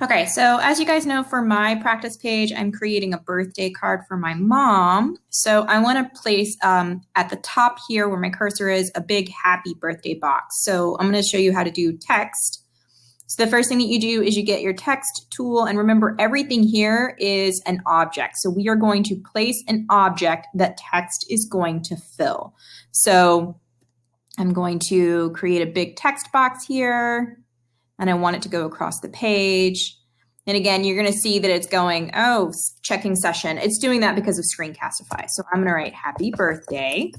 Okay, so as you guys know, for my practice page, I'm creating a birthday card for my mom. So I want to place at the top here where my cursor is a big happy birthday box. So I'm going to show you how to do text. So the first thing that you do is you get your text tool, and remember everything here is an object. So we are going to place an object that text is going to fill. So I'm going to create a big text box here, and I want it to go across the page. And again, you're going to see that it's going, oh, checking session. It's doing that because of Screencastify. So I'm going to write happy birthday.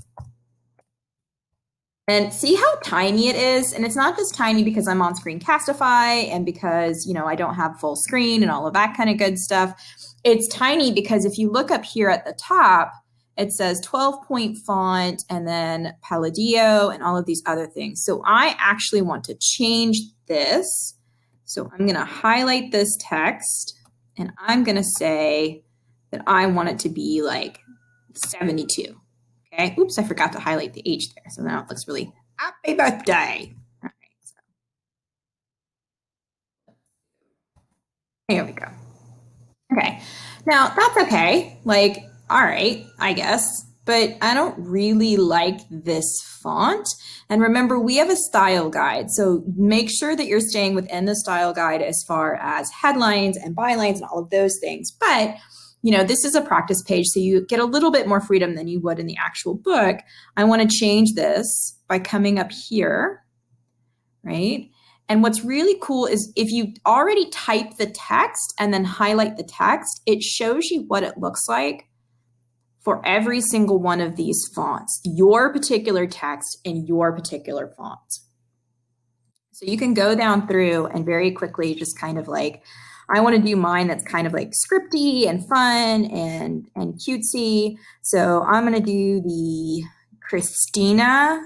And see how tiny it is? And it's not just tiny because I'm on Screencastify and because, you know, I don't have full screen and all of that kind of good stuff. It's tiny because if you look up here at the top, it says 12-point font and then Palladio and all of these other things. So I actually want to change this. So I'm going to highlight this text and I'm going to say that I want it to be like 72. Okay. Oops, I forgot to highlight the H there. So now it looks really happy birthday. All right. So here we go. Okay. Now that's okay. Like, all right, I guess, but I don't really like this font. And remember, we have a style guide. So make sure that you're staying within the style guide as far as headlines and bylines and all of those things. But you know, this is a practice page, so you get a little bit more freedom than you would in the actual book. I want to change this by coming up here, right? And what's really cool is if you already type the text and then highlight the text, it shows you what it looks like for every single one of these fonts, your particular text in your particular font. So you can go down through and very quickly just kind of like, I want to do mine that's kind of like scripty and fun and cutesy. So I'm going to do the Christina.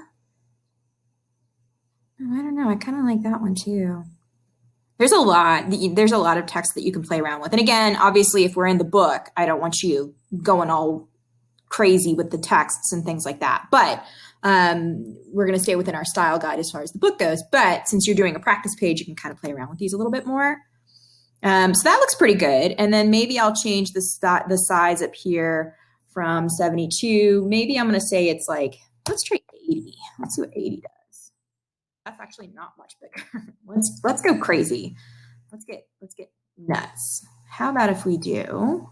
Oh, I don't know. I kind of like that one too. There's a lot of text that you can play around with. And again, obviously, if we're in the book, I don't want you going all crazy with the texts and things like that. But we're going to stay within our style guide as far as the book goes. But since you're doing a practice page, you can kind of play around with these a little bit more. So that looks pretty good. And then maybe I'll change the size up here from 72. Maybe I'm going to say it's like, let's try 80. Let's see what 80 does. That's actually not much bigger. let's go crazy. Let's get nuts. How about if we do,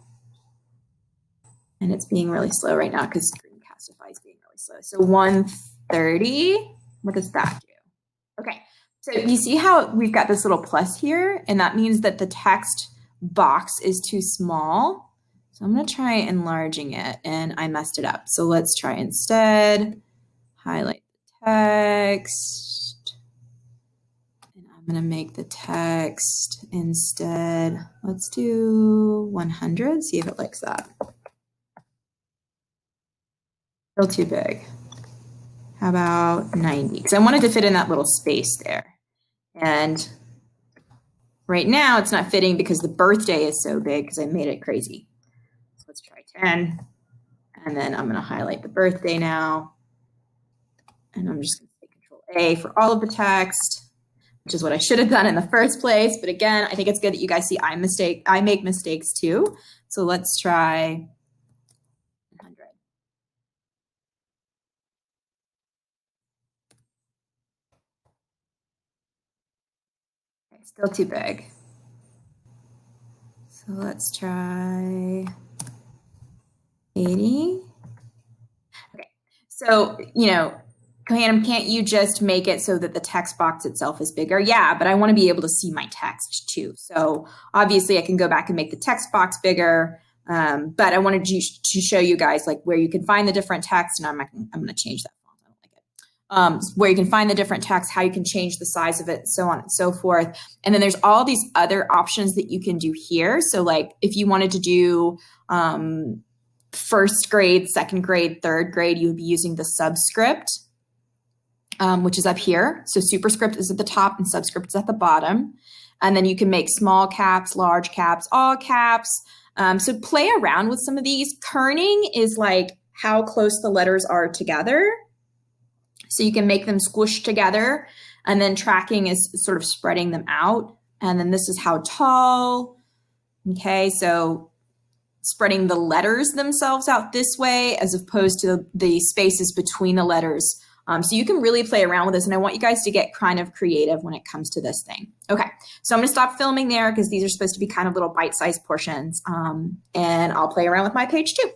and it's being really slow right now because Screencastify is being really slow. So 130, what does that do? Okay. So you see how we've got this little plus here, and that means that the text box is too small. So I'm going to try enlarging it, and I messed it up. So let's try instead, highlight the text, and I'm going to make the text instead, let's do 100, see if it likes that. Still too big. How about 90? Because I wanted to fit in that little space there. And right now it's not fitting because the birthday is so big because I made it crazy. So let's try 10. And then I'm going to highlight the birthday now. And I'm just going to say Control A for all of the text, which is what I should have done in the first place. But again, I think it's good that you guys see I make mistakes too. So let's try 100. Okay, still too big. So let's try 80. Okay, so, you know, can't you just make it so that the text box itself is bigger? Yeah, but I want to be able to see my text too. So obviously I can go back and make the text box bigger, but I wanted to show you guys like where you can find the different text, and I'm going to change that font. I don't like it. Where you can find the different text, how you can change the size of it, so on and so forth. And then there's all these other options that you can do here. So like if you wanted to do first grade, second grade, third grade, you would be using the subscript, which is up here. So superscript is at the top and subscript is at the bottom. And then you can make small caps, large caps, all caps. So play around with some of these. Kerning is like how close the letters are together. So you can make them squish together, and then tracking is sort of spreading them out. And then this is how tall. Okay, so spreading the letters themselves out this way as opposed to the spaces between the letters. So you can really play around with this, and I want you guys to get kind of creative when it comes to this thing. Okay, so I'm gonna stop filming there because these are supposed to be kind of little bite-sized portions, and I'll play around with my page too.